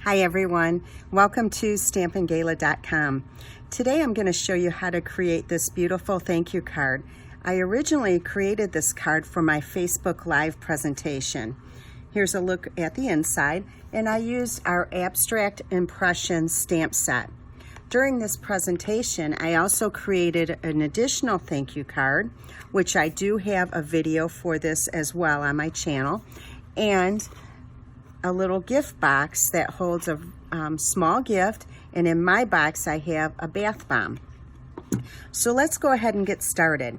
Hi everyone, welcome to stampinggala.com. Today I'm going to show you how to create this beautiful thank you card. I originally created this card for my Facebook Live presentation. Here's a look at the inside, and I used our Abstract Impression stamp set. During this presentation, I also created an additional thank you card, which I do have a video for this as well on my channel, and a little gift box that holds a small gift, and in my box I have a bath bomb. So let's go ahead and get started.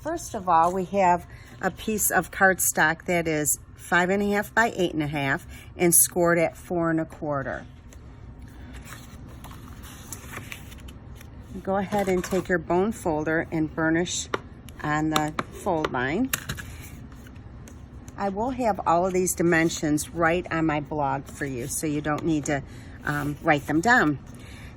First of all, we have a piece of cardstock that is 5.5 by 8.5 and scored at 4 1/4. Go ahead and take your bone folder and burnish on the fold line. I will have all of these dimensions right on my blog for you, so you don't need to write them down.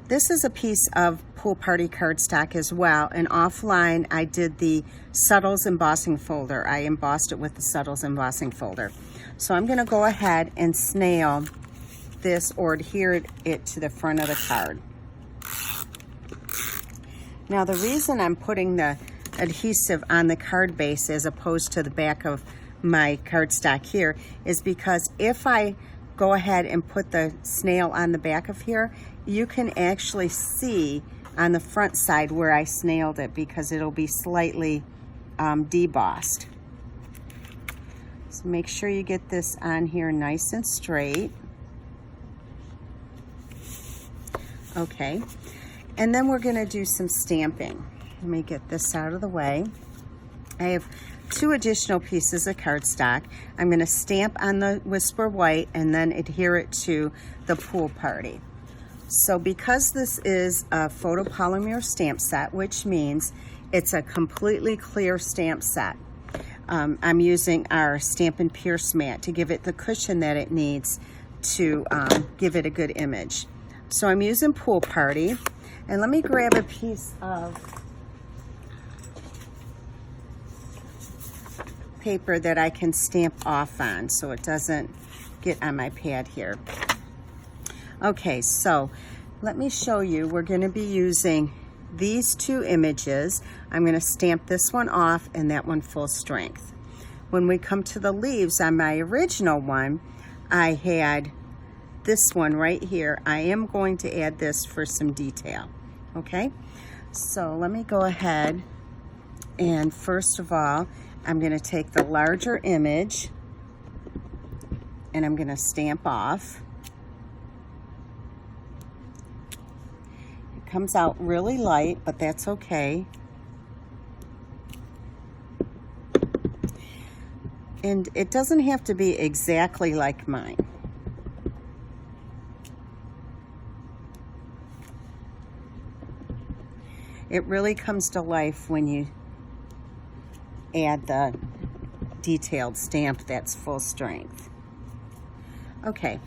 This is a piece of Pool Party cardstock as well, and offline I did the Subtles embossing folder. I embossed it with the Subtles embossing folder. So I'm going to go ahead and snail this or adhere it to the front of the card. Now the reason I'm putting the adhesive on the card base as opposed to the back of my cardstock here is because if I go ahead and put the snail on the back of here, you can actually see on the front side where I snailed it because it'll be slightly debossed. So make sure you get this on here nice and straight. Okay, and then we're going to do some stamping. Let me get this out of the way. I have 2 additional pieces of cardstock. I'm going to stamp on the Whisper White and then adhere it to the Pool Party. So because this is a photopolymer stamp set, which means it's a completely clear stamp set, I'm using our Stampin' Pierce mat to give it the cushion that it needs to give it a good image. So I'm using Pool Party, and let me grab a piece of paper that I can stamp off on so it doesn't get on my pad here. Okay, so let me show you. We're going to be using these 2 images. I'm going to stamp this one off and that one full strength. When we come to the leaves on my original one, I had this one right here. I am going to add this for some detail. Okay, so let me go ahead and first of all, I'm going to take the larger image and I'm going to stamp off. It comes out really light, but that's okay. And it doesn't have to be exactly like mine. It really comes to life when you add the detailed stamp that's full strength. Okay,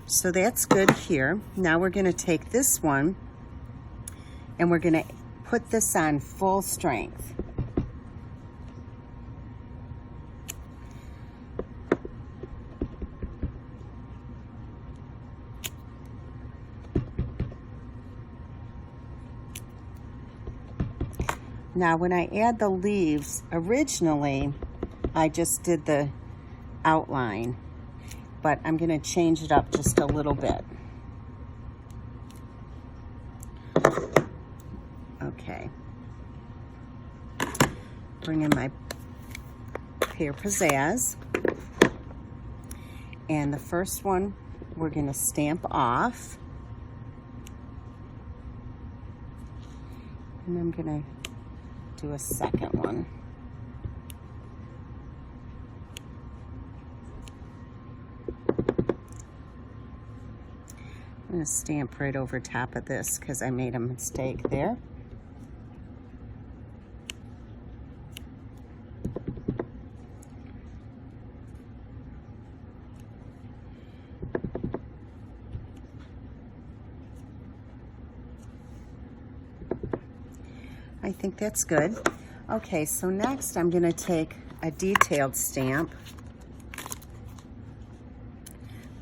so that's good here. Now we're going to take this one and we're going to put this on full strength. Now when I add the leaves, originally I just did the outline, but I'm going to change it up just a little bit. Okay. Bring in my Pear Pizzazz. And the first one we're going to stamp off. And I'm going to do a second one. I'm going to stamp right over top of this because I made a mistake there. I think that's good. Okay, so next I'm going to take a detailed stamp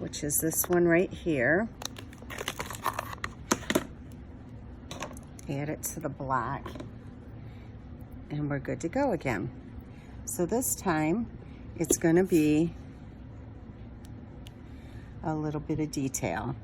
which is this one right here. Add it to the block, and we're good to go again. So this time, it's going to be a little bit of detail.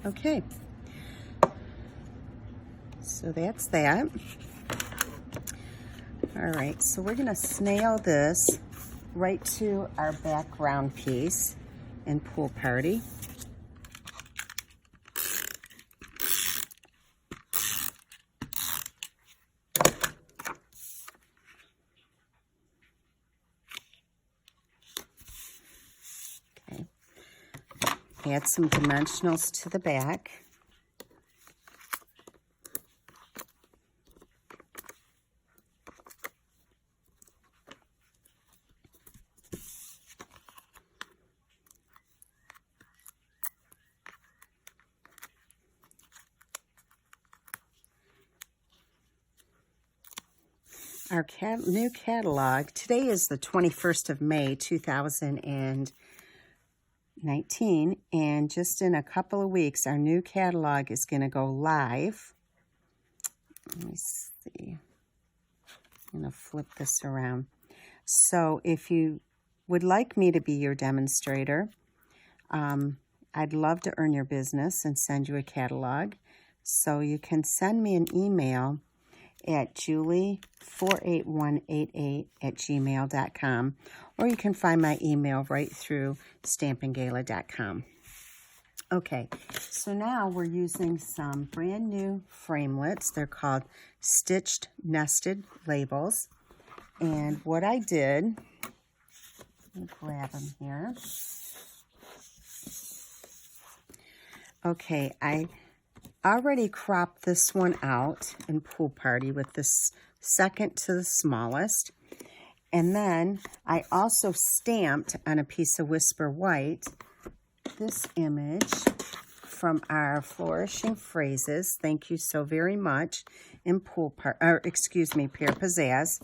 Okay, so that's that. All right, so we're gonna snail this right to our background piece in Pool Party. Okay, add some dimensionals to the back. Our new catalog, today is the 21st of May, 2019, and just in a couple of weeks, our new catalog is going to go live. Let me see. I'm going to flip this around. So if you would like me to be your demonstrator, I'd love to earn your business and send you a catalog. So you can send me an email at julie48188@gmail.com, or you can find my email right through stampinggala.com. Okay, so now we're using some brand new framelits. They're called Stitched Nested Labels. And what I did, let me grab them here. Okay, I already cropped this one out in Pool Party with this second to the smallest. And then I also stamped on a piece of Whisper White this image from our Flourishing Phrases. Thank you so very much in Pear Pizzazz.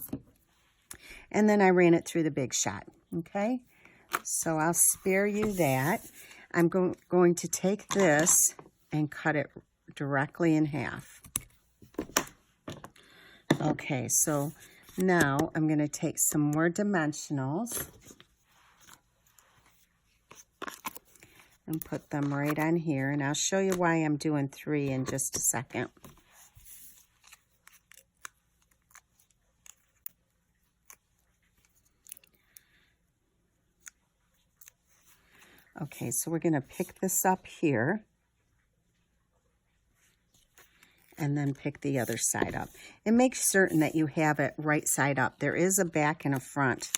And then I ran it through the Big Shot. Okay, so I'll spare you that. I'm going to take this and cut it directly in half. Okay, so now I'm going to take some more dimensionals and put them right on here, and I'll show you why I'm doing 3 in just a second. Okay, so we're going to pick this up here and then pick the other side up. And make certain that you have it right side up. There is a back and a front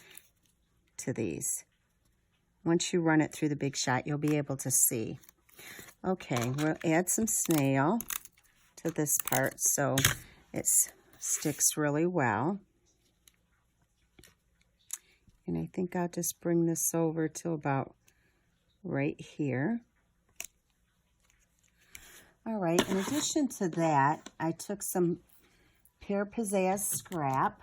to these. Once you run it through the Big Shot, you'll be able to see. Okay, we'll add some snail to this part so it sticks really well. And I think I'll just bring this over to about right here. All right, in addition to that, I took some Pear Pizzazz scrap,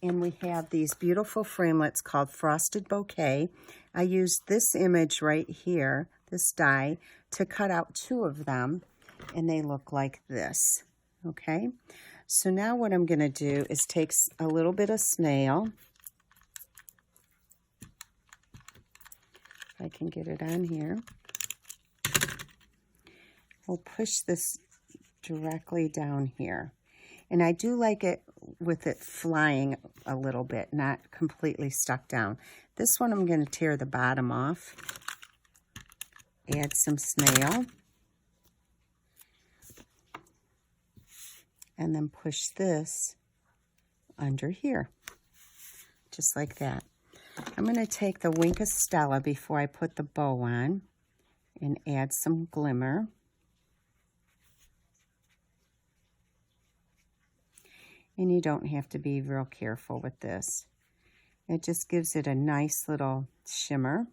and we have these beautiful framelits called Frosted Bouquet. I used this image right here, this die, to cut out 2 of them, and they look like this, okay? So now what I'm gonna do is take a little bit of snail. If I can get it on here. We'll push this directly down here. And I do like it with it flying a little bit, not completely stuck down. This one I'm going to tear the bottom off. Add some snail. And then push this under here. Just like that. I'm going to take the Wink of Stella before I put the bow on and add some glimmer. And you don't have to be real careful with this. It just gives it a nice little shimmer.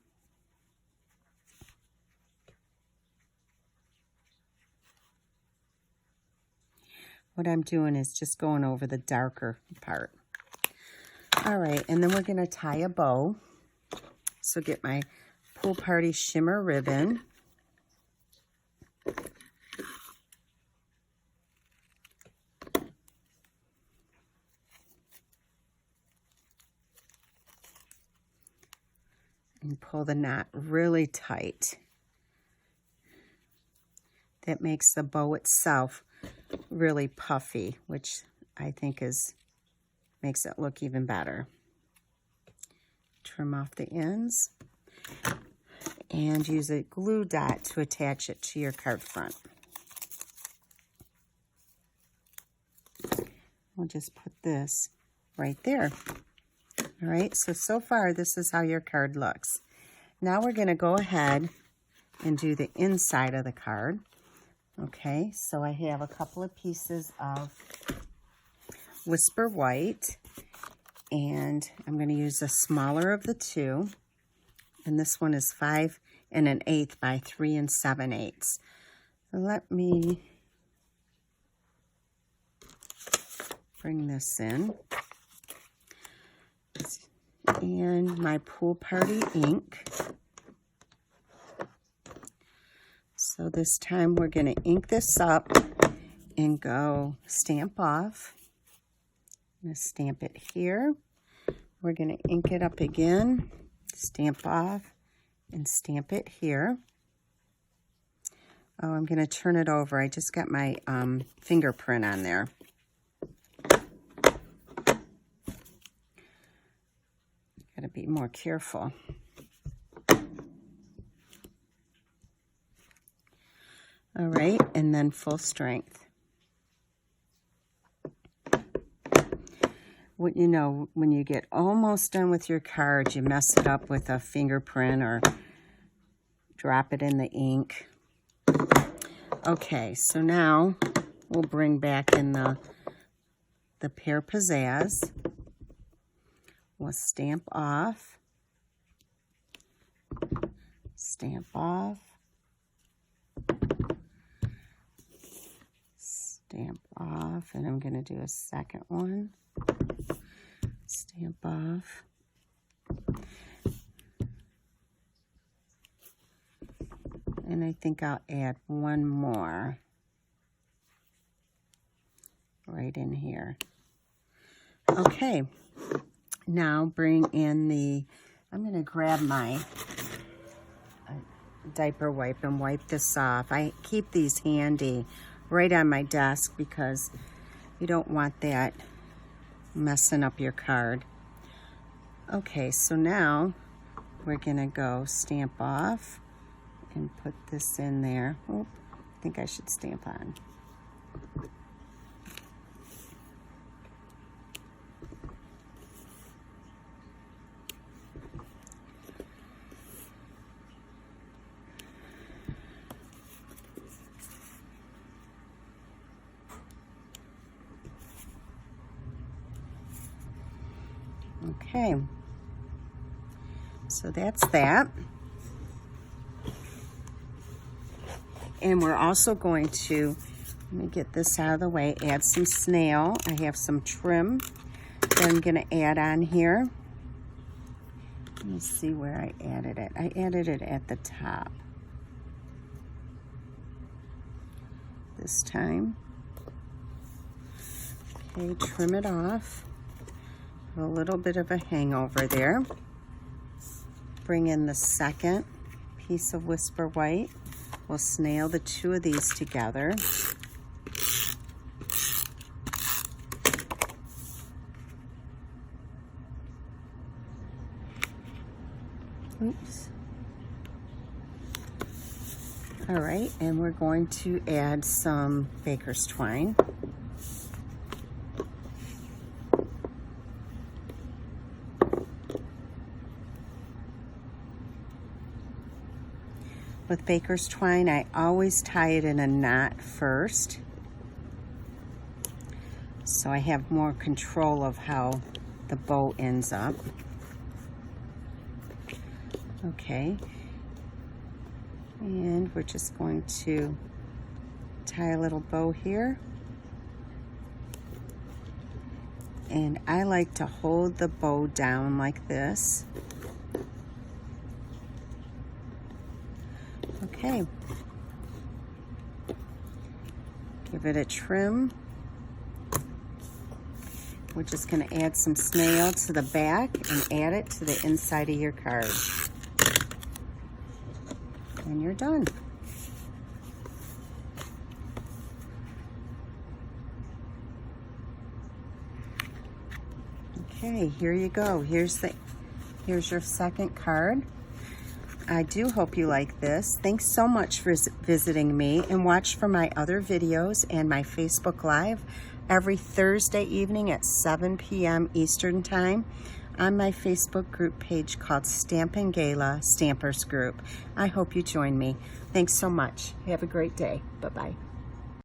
What I'm doing is just going over the darker part. All right, and then we're gonna tie a bow. So get my Pool Party shimmer ribbon. And pull the knot really tight. That makes the bow itself really puffy, which I think makes it look even better. Trim off the ends and use a glue dot to attach it to your card front. We'll just put this right there. All right, so far this is how your card looks. Now we're going to go ahead and do the inside of the card. Okay, so I have a couple of pieces of Whisper White, and I'm going to use the smaller of the two, and this one is 5 1/8 by 3 7/8. So let me bring this in. And my Pool Party ink. So this time we're going to ink this up and go stamp off. I'm going to stamp it here. We're going to ink it up again, stamp off, and stamp it here. Oh, I'm going to turn it over. I just got my fingerprint on there. Got to be more careful. All right, and then full strength. What you know, when you get almost done with your card, you mess it up with a fingerprint or drop it in the ink. Okay, so now we'll bring back in the Pear Pizzazz. We'll stamp off, stamp off, stamp off, and I'm going to do a second one. Stamp off. And I think I'll add one more right in here. Okay. Now bring in I'm going to grab my diaper wipe and wipe this off. I keep these handy right on my desk because you don't want that messing up your card. Okay, so now we're going to go stamp off and put this in there. Oh, I think I should stamp on. Okay, so that's that. And we're also going to, let me get this out of the way, add some snail. I have some trim that I'm going to add on here. Let me see where I added it. I added it at the top this time. Okay, trim it off. A little bit of a hangover there. Bring in the second piece of Whisper White. We'll snail the two of these together. Oops. All right, and we're going to add some baker's twine. With baker's twine, I always tie it in a knot first. so I have more control of how the bow ends up. Okay, and we're just going to tie a little bow here. And I like to hold the bow down like this. Okay. Give it a trim. We're just going to add some snail to the back and add it to the inside of your card. And you're done. Okay, here you go. Here's your second card. I do hope you like this. Thanks so much for visiting me, and watch for my other videos and my Facebook Live every Thursday evening at 7 p.m. Eastern Time on my Facebook group page called Stampin' Gala Stampers Group. I hope you join me. Thanks so much. Have a great day. Bye-bye.